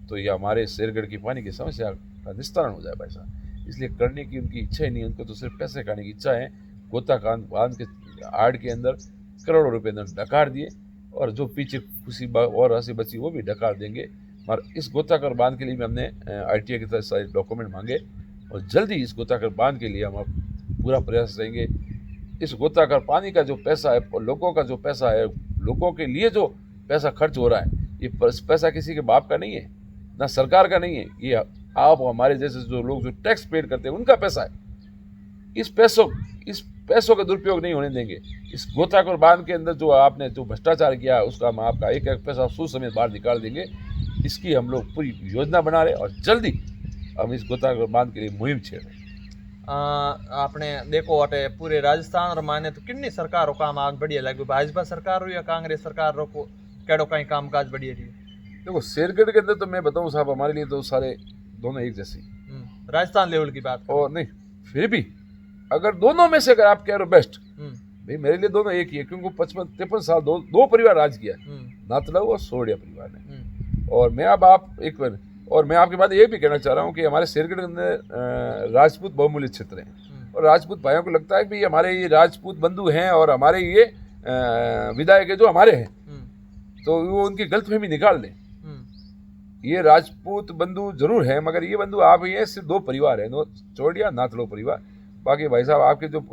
तो ये हमारे शेरगढ़ की पानी की समस्या का निस्तारण हो जाए भाई साहब। इसलिए करने की उनकी इच्छा ही नहीं, उनको तो सिर्फ पैसे खाने की इच्छा है। गोताखोर बांध के आड़ के अंदर करोड़ों रुपए डकार दिए, और जो पीछे खुशी और राशि बची वो भी डकार देंगे। और इस गोताखोर बांध के लिए भी हमने RTA के तरफ सारे डॉक्यूमेंट मांगे, और जल्दी इस गोताखोर बांध के लिए हम पूरा प्रयास करेंगे। इस गोताखोर पानी का जो पैसा है, लोगों का जो पैसा है, लोगों के लिए जो पैसा खर्च हो रहा है, ये पैसा किसी के बाप का नहीं है, ना सरकार का नहीं है, ये आप हमारे जैसे जो लोग जो टैक्स पेड करते हैं उनका पैसा है। इस पैसों का दुरुपयोग नहीं होने देंगे। इस गोताखोर बांध के अंदर जो आपने जो भ्रष्टाचार किया उसका हम आपका एक एक पैसा सूद समेत बाहर निकाल देंगे। इसकी हम लोग पूरी योजना बना रहे और जल्दी हम इस गोताखोर बांध के लिए मुहिम छेड़ रहे हैं। આપણે દેખો અટે પૂરે રાજસ્થાન માને તો કેટલી સરકારો કામ આગ बढ़िया लगे, भाजपा सरकार हो या कांग्रेस सरकार रो को केड़ो कहीं कामकाज बढ़िया रही। देखो शेरगढ़ के अंदर तो मैं बताऊं साहब, हमारे लिए तो सारे दोनों एक जैसे ही। राजस्थान लेवल की बात और नहीं फिर भी अगर दोनों में से अगर आप कह रहे हो बेस्ट, भाई मेरे लिए दोनों एक ही है, क्योंकि 55-53 साल दो परिवार राज किया, नातलव और सोडिया परिवार ने। और मैं अब आप एक बार और मैं आपकी बात ये भी कहना चाह रहा हूँ कि हमारे शेरगढ़ के अंदर राजपूत बहुमूल्य क्षेत्र हैं और राजपूत भाइयों को लगता है कि हमारे ये राजपूत बंधु हैं और हमारे ये विधायक है जो हमारे हैं, तो वो उनकी गलतफहमी निकाल दें। ये राजपूत बंधु जरूर है मगर ये बंधु आप ही है, सिर्फ दो परिवार है, चौड़िया नाथलो परिवार। बाकी भाई साहब आपके जो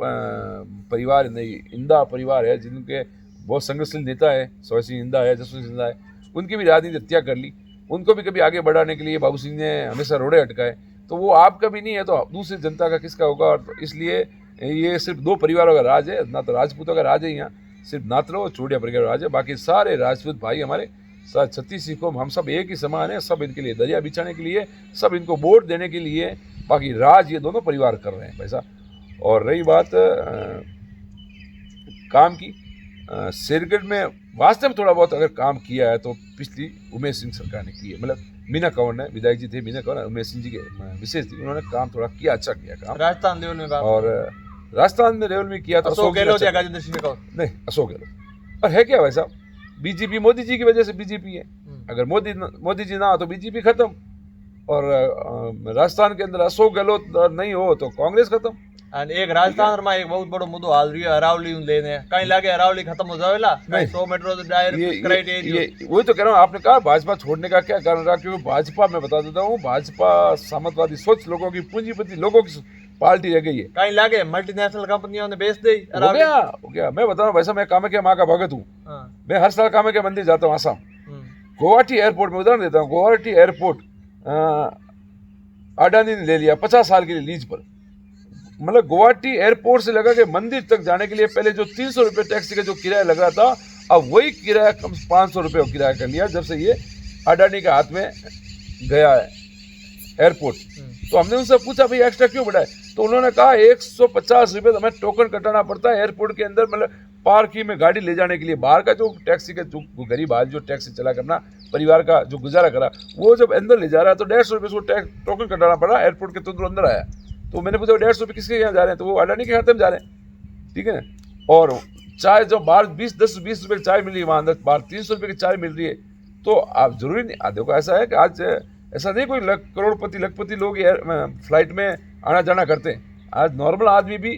परिवार इंदा परिवार है जिनके बहुत संघर्षशील नेता है, सोय सिंह इंदा है, जसवंत सिंह इंदा है, उनकी भी राजनीति हत्या कर ली। उनको भी कभी आगे बढ़ाने के लिए बाबू सिंह ने हमेशा रोड़े अटकाए, तो वो आपका भी नहीं है तो दूसरी जनता का किसका होगा। और इसलिए ये सिर्फ दो परिवारों का राज है, ना तो राजपूतों का राज है यहाँ, सिर्फ नाथलो और चूड़िया परिवार का राज है। बाकी सारे राजपूत भाई हमारे 36 सिखों हम सब एक ही समान है, सब इनके लिए दरिया बिछाने के लिए, सब इनको वोट देने के लिए, बाकी राज ये दोनों परिवार कर रहे हैं भाई साहब। और रही बात काम की, शेरगढ़ में वास्तव में थोड़ा बहुत अगर काम किया है तो पिछली उमेश सिंह सरकार ने की है, मतलब मीना कंवर ने, विधायक जी थे मीना कंवर, उमेश सिंह जी के विशेष थी, उन्होंने काम थोड़ा किया, अच्छा किया काम राजस्थान लेवल में। और राजस्थान में लेवल में किया तो अशोक गहलोत या गजेंद्र सिंह शेखावत नहीं, अशोक गहलोत। और है क्या भाई साहब, बीजेपी मोदी जी की वजह से बीजेपी है, अगर मोदी जी ना हो तो बीजेपी खत्म। और राजस्थान के अंदर अशोक गहलोत नहीं हो तो कांग्रेस खत्म। અને એક રાજસ્થાન માં એક બહુ બડો મુદ્દો હાલ રહ્યો અરાવલી લઈને, કઈ લાગે અરાવલી ખत्म हो जावेला, कहीं 100 मीटर तो डायरेक्ट क्राइटेरिया। वही तो कह रहा हूँ, आपने कहा भाजपा छोड़ने का क्या कारण रहा, क्योंकि भाजपा मैं बता देता हूँ, भाजपा सामंतवादी सोच लोगों की, पूंजीपति लोगों की पार्टी रह गई है। कहीं लागे मल्टीनेशनल कंपनियों ने बेच दी। हो गया मैं बता रहा हूँ वैसा, मैं कामाख्या माँ का भगत हूँ, मैं हर साल कामाख्या मंदिर जाता हूँ आसाम। गुवाहाटी एयरपोर्ट में उदाहरण देता हूँ, गुवाहाटी एयरपोर्ट अडानी ने ले लिया 50 साल के लिए लीज पर। मतलब गुवाहाटी एयरपोर्ट से लगा के मंदिर तक जाने के लिए पहले जो 300 रुपये टैक्सी का जो किराया लग रहा था, अब वही किराया कम 500 रुपये किराया कर लिया जब से ये अडानी के हाथ में गया है एयरपोर्ट। तो हमने उनसे पूछा भाई एक्स्ट्रा क्यों बढ़ाए, तो उन्होंने कहा 150 रुपये हमें टोकन कटाना पड़ता है एयरपोर्ट के अंदर, मतलब पार्किंग में गाड़ी ले जाने के लिए। बाहर का जो टैक्सी का जो गरीब आदमी जो टैक्सी चला करना परिवार का जो गुजारा करा, वो जब अंदर ले जा रहा है तो 150 रुपये उसको टोकन कटाना पड़ा, एयरपोर्ट के तुरंत अंदर आया। तो मैंने पूछा 150 रुपये किसके यहाँ जा रहे हैं, तो वो अडानी के खाते में जा रहे हैं, ठीक है ना। और चाय जो बाहर 10-20 रुपये की चाय मिल रही है, वहाँ अंदर बाहर 300 रुपये की चाय मिल रही है। तो आप जरूरी नहीं, देखो ऐसा है कि आज ऐसा नहीं कोई करोड़पति लखपति लोग फ्लाइट में आना जाना करते हैं, आज नॉर्मल आदमी भी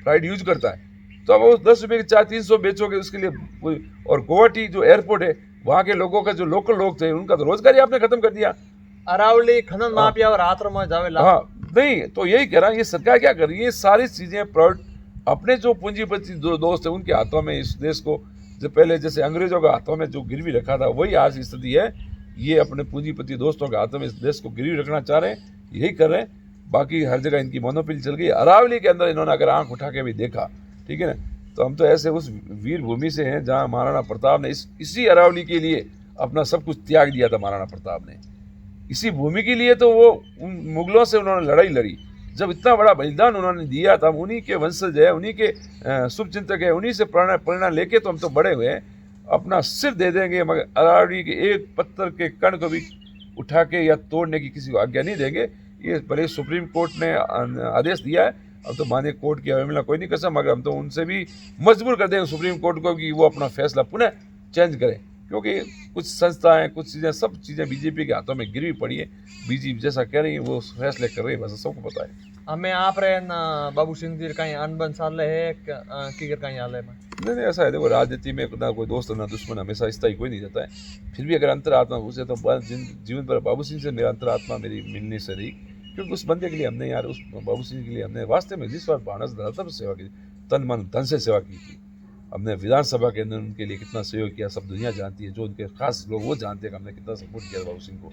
फ्लाइट यूज करता है। तो अब वो 10 रुपये की चाय 300 बेचोगे उसके लिए। और गुवाहाटी जो एयरपोर्ट है, वहाँ के लोगों का जो लोकल लोग थे उनका तो रोजगार ही आपने खत्म कर दिया। अरावली खनन माफिया और हाथ में जावेला। हाँ नहीं, तो यही कह रहा हूँ, ये सरकार क्या कर रही है, ये सारी चीजें प्रोडक्ट अपने जो पूंजीपति जो दोस्त है उनके हाथों में इस देश को, जो पहले जैसे अंग्रेजों के हाथों में जो गिरवी रखा था वही आज की स्थिति है। ये अपने पूंजीपति दोस्तों के हाथों में इस देश को गिरवी रखना चाह रहे हैं, यही कर रहे हैं। बाकी हर जगह इनकी मोनोपोली चल गई। अरावली के अंदर इन्होंने अगर आंख उठा के भी देखा, ठीक है ना, तो हम तो ऐसे उस वीर भूमि से हैं जहाँ महाराणा प्रताप ने इसी अरावली के लिए अपना सब कुछ त्याग दिया था। महाराणा प्रताप ने इसी भूमि के लिए तो वो उन मुगलों से उन्होंने लड़ाई लड़ी, जब इतना बड़ा बलिदान उन्होंने दिया था। उन्हीं के वंशज है, उन्हीं के शुभचिंतक है, उन्हीं से प्रेरणा लेके तो हम तो बड़े हुए हैं। अपना सिर दे देंगे मगर अरावली के एक पत्थर के कण को भी उठा के या तोड़ने की किसी को आज्ञा नहीं देंगे। ये भले सुप्रीम कोर्ट ने आदेश दिया है, अब तो माननीय कोर्ट की अवहेलना कोई नहीं कर सकता, मगर हम तो उनसे भी मजबूर कर देंगे सुप्रीम कोर्ट को कि वो अपना फैसला पुनः चेंज करें, क्योंकि कुछ संस्थाएं कुछ चीज़ें सब चीज़ें बीजेपी के हाथों में गिरवी पड़ी है। बीजेपी जैसा कह रही है वो फैसले कर रही है, बस सबको पता है। हमें आप रहे ना बाबू सिंह जी कहीं अनबन साल है कि कहीं हाल है। नहीं ऐसा है, देखो राजनीति में ना कोई दोस्त ना दुश्मन, हमेशा स्थायी कोई नहीं रहता है। फिर भी अगर अंतरात्मा उसे तो जीवन पर बाबू सिंह से मेरा अंतरात्मा मेरी मिलने से रही, क्योंकि उस बंदे के लिए हमने यार, उस बाबू सिंह के लिए हमने वास्तव में जिस बार भानस धरा तब सेवा की, तन मन धन से सेवा की थी। हमने विधानसभा के अंदर उनके लिए कितना सहयोग किया सब दुनिया जानती है। जो उनके खास लोग वो जानते हैं कि हमने कितना सपोर्ट किया बाबू सिंह को।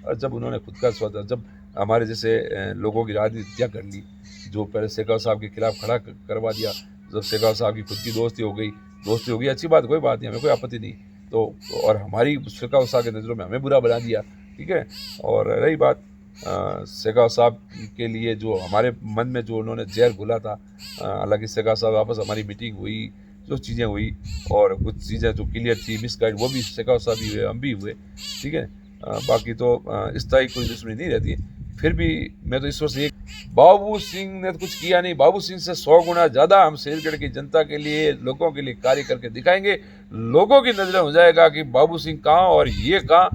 और जब उन्होंने खुद का स्वाद, जब हमारे जैसे लोगों की राजनीति त्याग कर ली, जो पहले शेखावत साहब के खिलाफ खड़ा करवा दिया, जब शेखावत साहब की खुद की दोस्ती हो गई अच्छी बात, कोई बात नहीं, हमें कोई आपत्ति नहीं। तो और हमारी शेखावत साहब की नज़रों में हमें बुरा बना दिया, ठीक है। और रही बात शेखावत साहब के लिए जो हमारे मन में जो उन्होंने जहर घुला था, हालांकि शेखावत साहब वापस हमारी मीटिंग हुई, जो चीज़ें हुई और कुछ चीज़ें जो क्लियर थी मिसगाइड, वो भी शेखावत साहब भी हुए, हम भी हुए, ठीक है। बाकी तो इस तरह की कोई दुश्मनी नहीं रहती है। फिर भी मैं तो ईश्वर से बाबू सिंह ने कुछ किया नहीं, बाबू सिंह से 100 गुना ज़्यादा हम शेरगढ़ की जनता के लिए, लोगों के लिए कार्य करके दिखाएंगे। लोगों की नज़रें हो जाएगा कि बाबू सिंह कहाँ और ये कहाँ,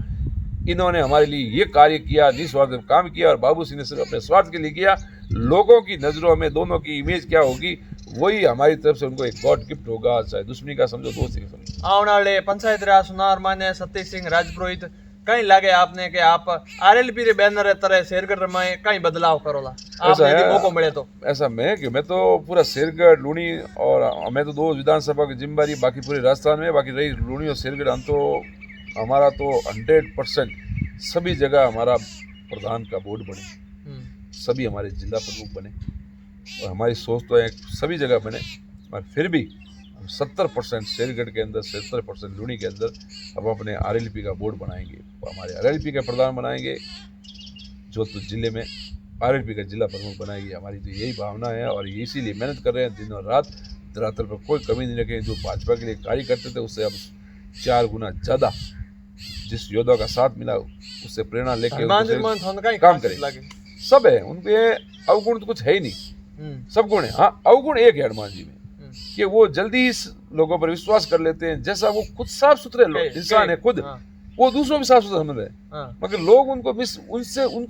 इन्होंने हमारे लिए ये कार्य किया, निस्वार्थ काम किया, और बाबू सिंह ने सिर्फ अपने स्वार्थ के लिए किया। लोगों की नज़रों में दोनों की इमेज क्या होगी, वही हमारी तरफ से उनको एक गॉड गिफ्ट होगा, चाहे दुश्मनी का समझो, दोस्ती का समझो। आने वाले पंचायत राज चुनाव माने सतीश सिंह राजपुरोहित कहीं लगे आपने कि आप आरएलपी रे बैनर तरह शेरगढ़ में कहीं बदलाव करोला, आपने यदि मौको मिले तो? ऐसा मैं तो पूरा शेरगढ़, लूणी, और मैं तो 2 विधानसभा की जिम्मेदारी बाकी पूरे राजस्थान में, बाकी रही लूणी और शेरगढ़, हम तो हमारा तो 100% सभी जगह हमारा प्रधान का बोर्ड बने, सभी हमारे जिला प्रमुख बने, और हमारी सोच तो है सभी जगह बने। और फिर भी 70% शेरगढ़ के अंदर, 70% लूणी के अंदर हम अपने आरएलपी का बोर्ड बनाएंगे, हमारे आरएलपी का प्रधान बनाएंगे, जोधपुर जिले में आरएलपी का जिला प्रमुख बनाएंगे। हमारी तो यही भावना है और इसीलिए मेहनत कर रहे हैं दिन और रात, धरातल पर कोई कमी नहीं रखें। जो भाजपा के लिए कार्य करते थे उससे अब 4 गुना ज़्यादा जिस योद्धा का साथ मिला उससे प्रेरणा लेके काम करें। सब है उनके, अवगुण तो कुछ है ही नहीं, सब गुण है। हाँ, अवगुण एक है हनुमान जी में कि वो जल्दी इस लोगों पर विश्वास कर लेते हैं। जैसा वो खुद साफ सुथरे इंसान है, खुद वो दूसरों भी साफ सुथरे समझ रहे हैं, मगर लोग उनको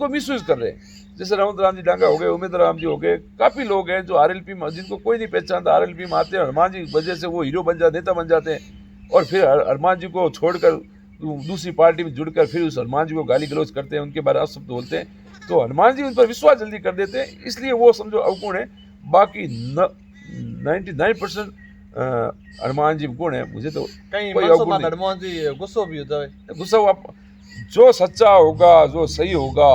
मिसयूज कर रहे हैं। जैसे रमत राम जी डांगा हो गए, उमेद राम जी हो गए, काफी लोग हैं जो आरएलपी में, जिनको कोई नहीं पहचानता, आरएलपी में आते हैं, हनुमान जी की वजह से वो हीरो बन जाते, नेता बन जाते हैं, और फिर हनुमान जी को छोड़कर दूसरी पार्टी में जुड़कर फिर उस हनुमान जी को गाली गलौज करते हैं, उनके बारे में शब्द बोलते हैं, तो हनुमान जी उन पर विश्वास जल्दी कर देते हैं, इसलिए वो समझो अवगुण है। बाकी 99% हनुमान जी गुण है। मुझे तो कोई अवगुण नहीं। हनुमान जी गुस्सा भी होता है, गुस्सा जो सच्चा होगा, जो सही होगा,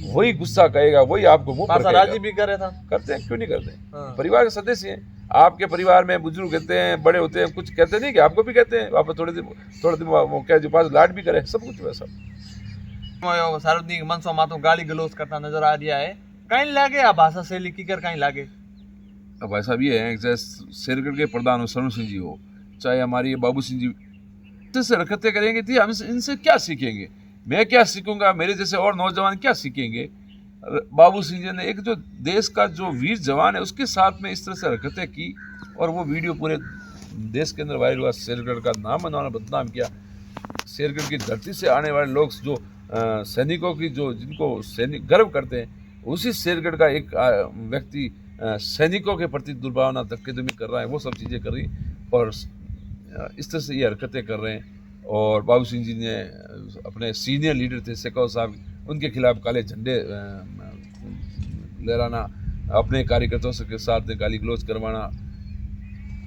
वही गुस्सा कहेगा, वही आपको मुंह पर कहेगा। राजी भी करे था, करते हैं, क्यों नहीं करते। परिवार के सदस्य हैं, आपके परिवार में बुजुर्ग कहते हैं, बड़े होते हैं, कुछ कहते नहीं कि आपको भी कहते हैं, आप थोड़े दिन क्या जो पास लाड भी करे, सब कुछ वैसा। सार्वजनिक मंचों में तो गाली गलौज करता नजर आ रहा है, कहीं लागे आ भाषा शैली की कर कहीं लागे। अब ऐसा भी है, जैसे शेरगढ़ के प्रधान हो शरण सिंह जी हो, चाहे हमारी बाबू सिंह जी, से हरकतें करेंगे थी, हम इनसे क्या सीखेंगे? मैं क्या सीखूंगा, मेरे जैसे और नौजवान क्या सीखेंगे? बाबू सिंह जी ने एक जो देश का जो वीर जवान है उसके साथ में इस तरह से हरकतें की, और वो वीडियो पूरे देश के अंदर वायरल हुआ, शेरगढ़ का नाम उन्होंने बदनाम किया। शेरगढ़ की धरती से आने वाले लोग जो सैनिकों की, जो जिनको सैनिक गर्व करते हैं, उसी शेरगढ़ का एक व्यक्ति सैनिकों के प्रति दुर्भावना धक्केदमी कर रहा है, वो सब चीज़ें कर रही, और इस तरह से ये हरकतें कर रहे हैं। और बाबू सिंह जी ने अपने सीनियर लीडर थे शेखावत साहब, उनके खिलाफ काले झंडे लहराना, अपने कार्यकर्ताओं के साथ गाली गलौज करवाना,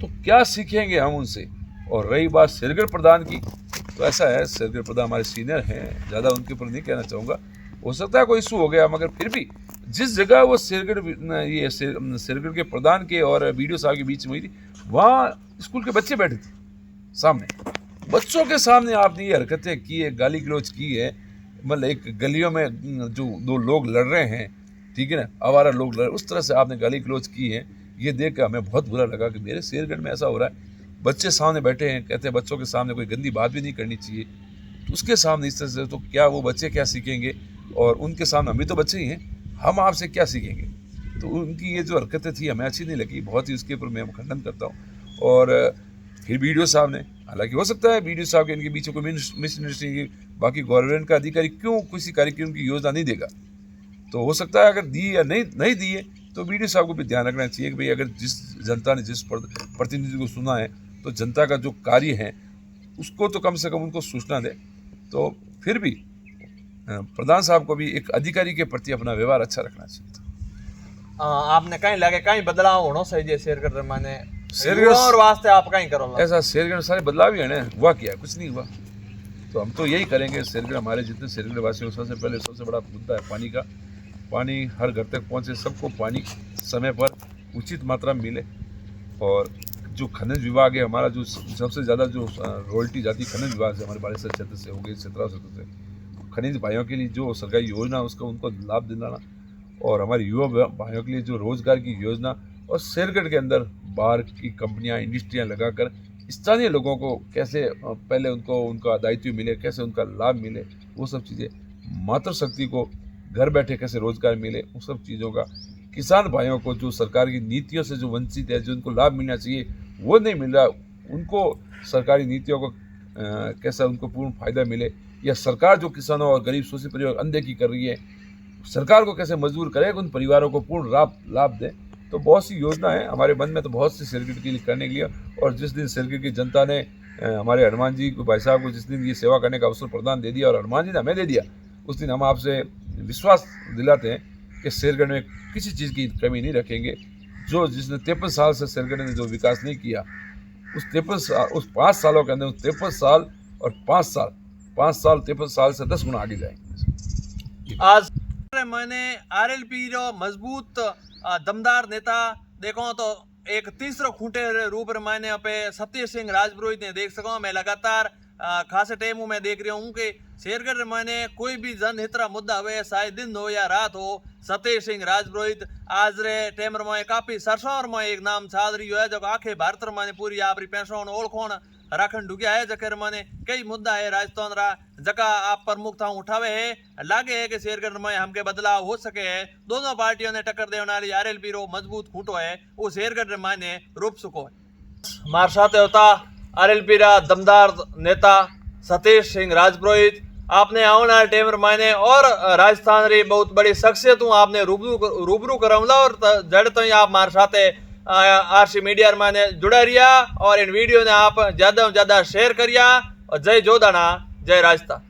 तो क्या सीखेंगे हम उनसे? और रही बात शेरगढ़ प्रधान की, तो ऐसा है, शेरगढ़ प्रधान हमारे सीनियर हैं, ज़्यादा उनके ऊपर नहीं कहना चाहूँगा, हो सकता है कोई इशू हो गया, मगर फिर भी जिस जगह वो शेरगढ़ के प्रधान के और वीडियो साहब के बीच में हुई थी, वहाँ स्कूल के बच्चे बैठे थे सामने, बच्चों के सामने आपने ये हरकतें की है, गाली गलौज की है। मतलब एक गलियों में जो 2 लोग लड़ रहे हैं, ठीक है ना, आवारा लोग लड़ रहे, उस तरह से आपने गाली गलौज की है। ये देख कर हमें बहुत बुरा लगा कि मेरे शेरगढ़ में ऐसा हो रहा है, बच्चे सामने बैठे हैं, कहते हैं बच्चों के सामने कोई गंदी बात भी नहीं करनी चाहिए, तो उसके सामने इस तरह से, तो क्या वो बच्चे क्या सीखेंगे? और उनके सामने हम भी तो बच्चे ही हैं, हम आपसे क्या सीखेंगे? तो उनकी ये जो हरकतें थी हमें अच्छी नहीं लगी, बहुत ही उसके ऊपर मैं खंडन करता हूँ। और फिर वीडियो साहब ने, हालांकि हो सकता है वीडियो साहब के इनके बीच कोई मिसअंडरस्टैंडिंग, बाकी गवर्नमेंट का अधिकारी क्यों किसी कार्यक्रम की योजना नहीं देगा, तो हो सकता है अगर दी या नहीं दी है, तो वीडियो साहब को भी ध्यान रखना चाहिए कि भाई अगर जिस जनता ने जिस प्रतिनिधि को सुना है, तो जनता का जो कार्य है उसको तो कम से कम उनको सूचना दे। तो फिर भी प्रधान साहब को भी एक अधिकारी के प्रति अपना व्यवहार अच्छा रखना चाहिए। आपने कहीं लगे कहीं बदलाव होना चाहिए शेरगढ़ माने शेरगढ़ और वास्ते आप कहीं करो ऐसा शेरगढ़ सारे बदलाव ही है ना, हुआ क्या, कुछ नहीं हुआ। तो हम तो यही करेंगे। शेरगढ़ हमारे जितने शेरगढ़ वासियों सबसे पहले सबसे बड़ा मुद्दा है पानी का। पानी हर घर तक पहुंचे, सबको पानी समय पर उचित मात्रा में मिले। और जो खनिज विभाग है हमारा, जो सबसे ज़्यादा जो रॉयल्टी जाती है खनिज विभाग से, हमारे बालेश्वर क्षेत्र से हो गई, 17 क्षेत्र से, खनिज भाइयों के लिए जो सरकारी योजना उसका उनको लाभ दिलाना, और हमारे युवा भाइयों के लिए जो रोजगार की योजना, और शेरगढ़ के अंदर बाहर की कंपनियां इंडस्ट्रियां लगाकर स्थानीय लोगों को कैसे पहले उनको उनका दायित्व मिले, कैसे उनका लाभ मिले, वो सब चीज़ें, मातृशक्ति को घर बैठे कैसे रोजगार मिले, उन सब चीज़ों का, किसान भाइयों को जो सरकार की नीतियों से जो वंचित है, जो उनको लाभ मिलना चाहिए वो नहीं मिल रहा, उनको सरकारी नीतियों को कैसा उनको पूर्ण फायदा मिले, या सरकार जो किसानों और गरीब शोषित परिवार अनदेखी कर रही है, सरकार को कैसे मजबूर करे उन परिवारों को पूर्ण लाभ दे। तो बहुत सी योजना है हमारे मन में, तो बहुत सी शेरगढ़ के लिए करने के लिए। और जिस दिन शेरगढ़ की जनता ने हमारे हनुमान जी को, भाई साहब को जिस दिन ये सेवा करने का अवसर प्रदान दे दिया और हनुमान जी ने हमें दे दिया, उस दिन हम आपसे विश्वास दिलाते हैं कि शेरगढ़ में किसी चीज़ की कमी नहीं रखेंगे। जो जिसने 53 साल से शेरगढ़ ने जो विकास नहीं किया, उस 5 सालों के अंदर 53 साल और 5 साल 53 साल से 10 गुना आगे जाएंगे। आज मैंने आरएलपी रो मजबूत दमदार नेता देखो तो एक तीसरो खूंटे रूप में मैंने पे सतीश सिंह राजपुरोहित ने देख सको। मैं लगातार खासे टाइम में देख रहा हूँ कि शेरगढ़ मैंने कोई भी जनहित मुद्दा हुए, शायद दिन हो या रात हो, सतीश सिंह राजपुरोहित आज रे टेमर में काफी सरसोर में एक नाम छाद रही है, जो आखे भारत में पूरी आपरी पेशों ओळखोण राखण ढुकिया है। जकर मैंने कई मुद्दा है राजस्थान रा जका आप प्रमुखता उठावे है। लागे है कि शेरगढ़ में हमके बदलाव हो सके है। दोनों पार्टियों ने टक्कर देने वाली आरएलपी रो मजबूत खूंटो है, वो शेरगढ़ मायने रूप सको है। मार साथ होता आरएलपी रा दमदार नेता सतीश सिंह राजपुरोहित। आपने आने वाले टाइम मायने और राजस्थान री बहुत बड़ी शख्सियत हूँ आपने रूबरू कराऊंगा, और जड़ तो ही आप मार साथ आरसी मीडिया माने जुड़ा रिया, और इन वीडियो ने आप ज्यादा से ज्यादा शेयर करिया। और जय जोधाना, जय राजस्थान।